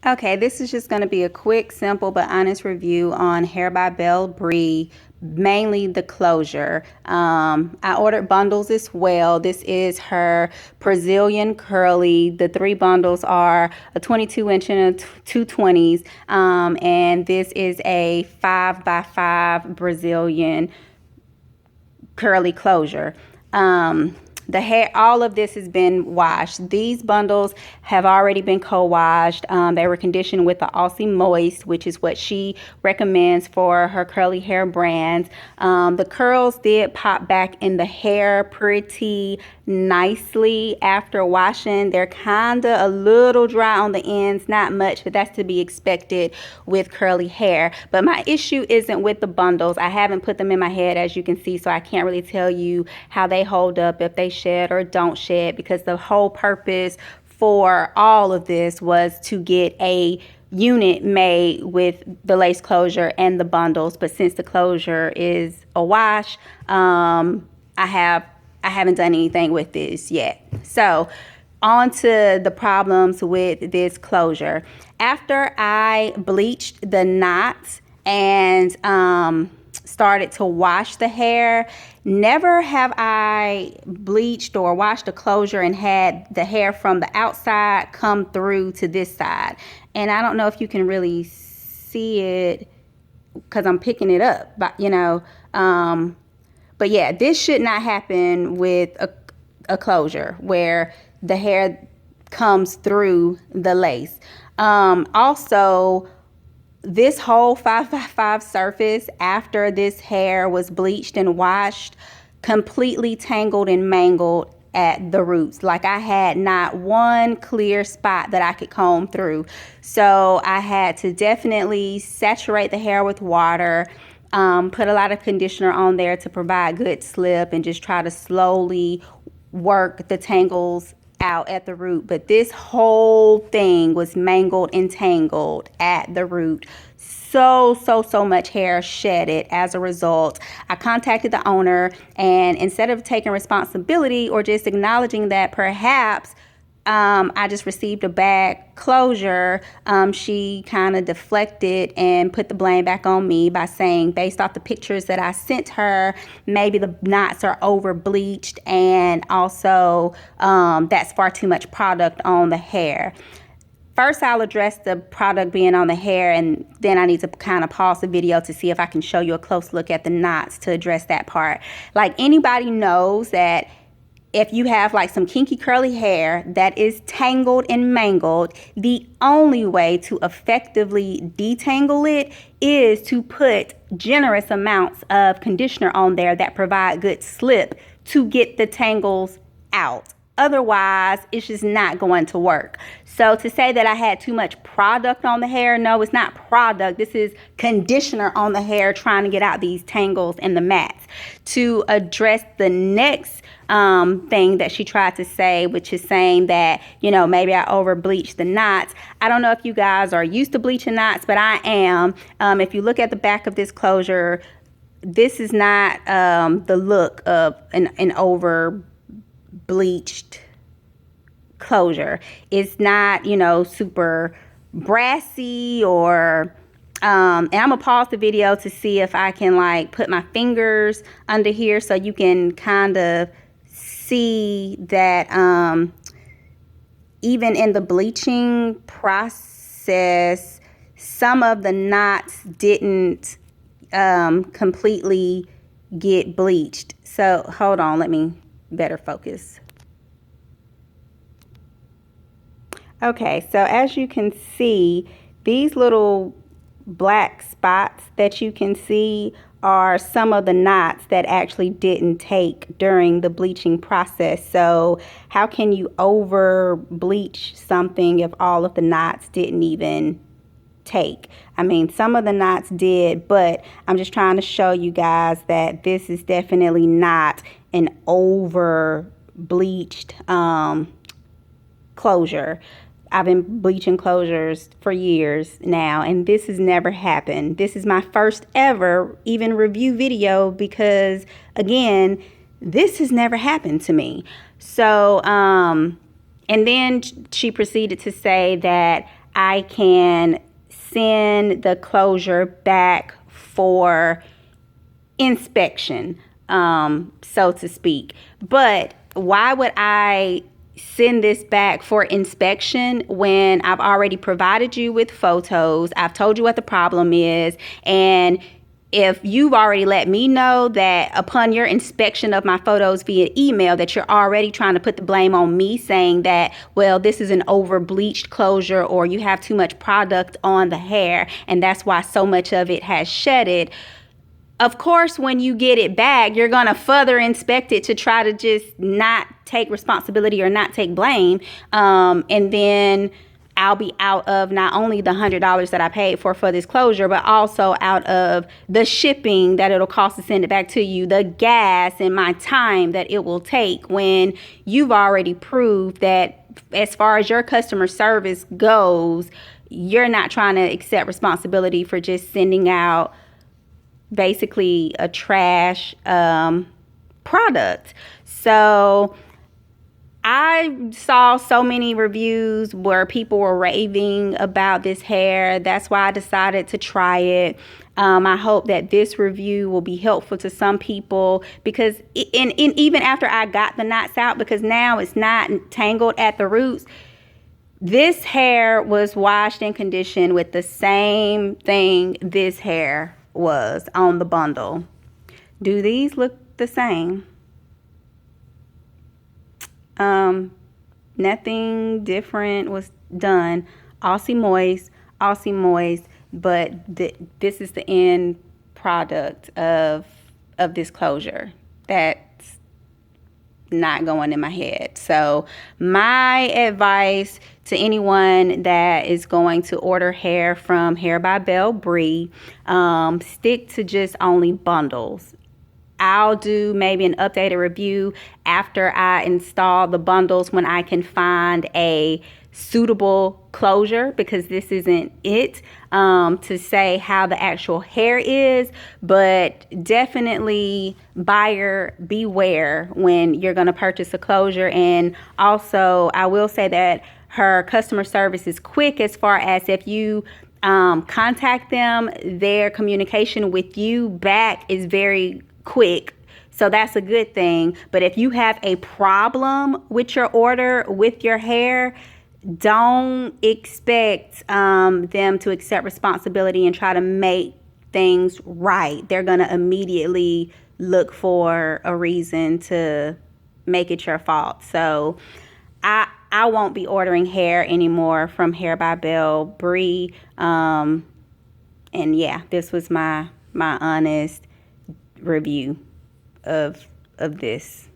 Okay, this is just going to be a quick, simple, but honest review on Hairbybellebree, mainly the closure. I ordered bundles as well. This is her Brazilian curly. The 3 bundles are a 22-inch and a 220s, and this is a 5x5 Brazilian curly closure. The hair, all of this has been washed. These bundles have already been co-washed. They were conditioned with the Aussie Moist, which is what she recommends for her curly hair brands. The curls did pop back in the hair pretty nicely after washing. They're kind of a little dry on the ends, not much, but that's to be expected with curly hair. But my issue isn't with the bundles. I haven't put them in my head, as you can see, so I can't really tell you how they hold up, if they shed or don't shed, because the whole purpose for all of this was to get a unit made with the lace closure and the bundles. But since the closure is a wash, I haven't done anything with this yet. So on to the problems with this closure. After I bleached the knots and started to wash the hair, never have I bleached or washed a closure and had the hair from the outside come through to this side. And I don't know if you can really see it because I'm picking it up, but but yeah, this should not happen with a closure where the hair comes through the lace. Also, this whole 5x5 surface after this hair was bleached and washed completely tangled and mangled at the roots. Like, I had not one clear spot that I could comb through. So I had to definitely saturate the hair with water, put a lot of conditioner on there to provide good slip, and just try to slowly work the tangles out at the root. But this whole thing was mangled and tangled at the root. So much hair shedded as a result. I contacted the owner, and instead of taking responsibility or just acknowledging that perhaps I just received a bad closure, she kind of deflected and put the blame back on me by saying, based off the pictures that I sent her, maybe the knots are over bleached, and also that's far too much product on the hair. First, I'll address the product being on the hair, and then I need to kind of pause the video to see if I can show you a close look at the knots to address that part. Like, anybody knows that if you have like some kinky curly hair that is tangled and mangled, the only way to effectively detangle it is to put generous amounts of conditioner on there that provide good slip to get the tangles out. Otherwise, it's just not going to work. So to say that I had too much product on the hair, no, it's not product. This is conditioner on the hair trying to get out these tangles and the mats. To address the next thing that she tried to say, which is saying that, maybe I over bleached the knots. I don't know if you guys are used to bleaching knots, but I am. If you look at the back of this closure, this is not the look of an over bleached closure. It's not, super brassy or and I'm gonna pause the video to see if I can like put my fingers under here so you can kind of see that even in the bleaching process, some of the knots didn't completely get bleached. So hold on, let me better focus. Okay, so as you can see, these little black spots that you can see are some of the knots that actually didn't take during the bleaching process. So how can you over bleach something if all of the knots didn't even take? I mean, some of the knots did, but I'm just trying to show you guys that this is definitely not an over bleached closure. I've been bleaching closures for years now, and this has never happened. This is my first ever even review video because, again, this has never happened to me. So, and then she proceeded to say that I can send the closure back for inspection, so to speak. But why would I send this back for inspection when I've already provided you with photos? I've told you what the problem is, and if you've already let me know that upon your inspection of my photos via email that you're already trying to put the blame on me, saying that, well, this is an over bleached closure, or you have too much product on the hair and that's why so much of it has shedded. Of course, when you get it back, you're going to further inspect it to try to just not take responsibility or not take blame. And then I'll be out of not only the $100 that I paid for this closure, but also out of the shipping that it'll cost to send it back to you, the gas and my time that it will take, when you've already proved that as far as your customer service goes, you're not trying to accept responsibility for just sending out basically a trash product. So I saw so many reviews where people were raving about this hair. That's why I decided to try it. I hope that this review will be helpful to some people, because even after I got the knots out, because now it's not tangled at the roots, this hair was washed and conditioned with the same thing this hair was on the bundle. Do these look the same? Nothing different was done. Aussie moist, but this is the end product of this closure. That's not going in my head. So my advice to anyone that is going to order hair from Hairbybellebree, stick to just only bundles. I'll do maybe an updated review after I install the bundles when I can find a suitable closure, because this isn't it, to say how the actual hair is. But definitely buyer beware when you're going to purchase a closure. And also I will say that her customer service is quick, as far as if you contact them, their communication with you back is very quick. So that's a good thing. But if you have a problem with your order, with your hair, don't expect them to accept responsibility and try to make things right. They're going to immediately look for a reason to make it your fault. So I won't be ordering hair anymore from Hairbybellebree. And yeah, this was my honest review of this.